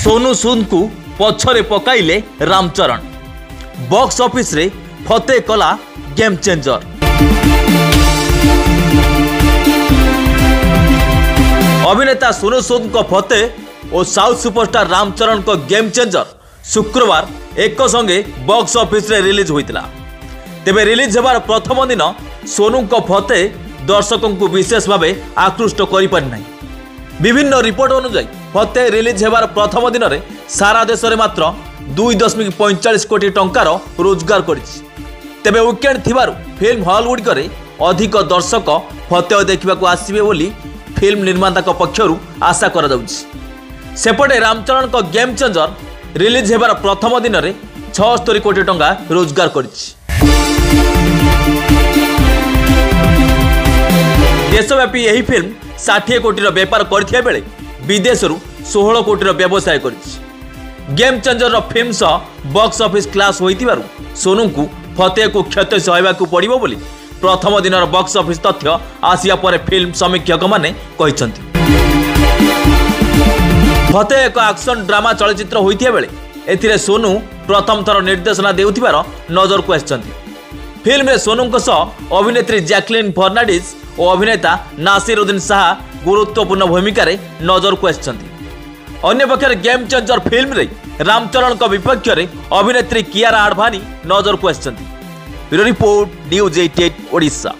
सोनू सूद को पछरे पकाइले Ramcharan. Box office रे फते कला गेम चेंजर। अभिनेता सोनू सूद को फते और साउथ सुपरस्टार रामचरण को गेम चेंजर शुक्रवार एक संगे बॉक्स ऑफिस रे रिलीज होइतिला। तेबे रिलीज होबार प्रथम दिन सोनू को फते दर्शकों को विशेष भाव आकृष्ट करि पारि नाही। विभिन्न रिपोर्ट अनुसार फते रिलीज होबार प्रथम दिन में सारा देश में मात्र 2.45 कोटी टंकार रोजगार करिछि। तेबे वीकेंड थिबारु फिल्म हॉल गुड़िक अधिक दर्शक फते देखा आसबे बोली फिल्म निर्माता पक्षर आशा करा जाउछि। सेपटे रामचरण को गेम चेंजर रिलीज होबार प्रथम दिन में 76 कोटी टंका रोजगार करिछि। देशव्यापी यही फिल्म 60 कोटी बेपार करथिया बेले विदेशरू 16 कोटी व्यवसाय करिछि। गेम चेंजर फिल्म सह बॉक्स ऑफिस क्लास होइतिबारु सोनू को फते को क्षति सहबाकू पड़िबो बोली प्रथम दिन बॉक्स ऑफिस तथ्य आसिया पर फिल्म समीक्षक माने कहिसंती। फते एक एक्शन ड्रामा चलचित्र होइतिया बेले एथिरे सोनू प्रथम थर निर्देशना देउथिबार नजर को आछंती। फिल्म रे सोनू सह अभिनेत्री जैकलिन फर्नांडिस और अभिनेता नासिरुद्दीन शाह गुरुत्वपूर्ण भूमिका नजर को आछंती। अन्य पक्षर गेम चेंजर फिल्म रे रामचरण को विपक्ष रे अभिनेत्री कियारा आडवाणी नजर को आछंती। Bureau report news 88 Odisha.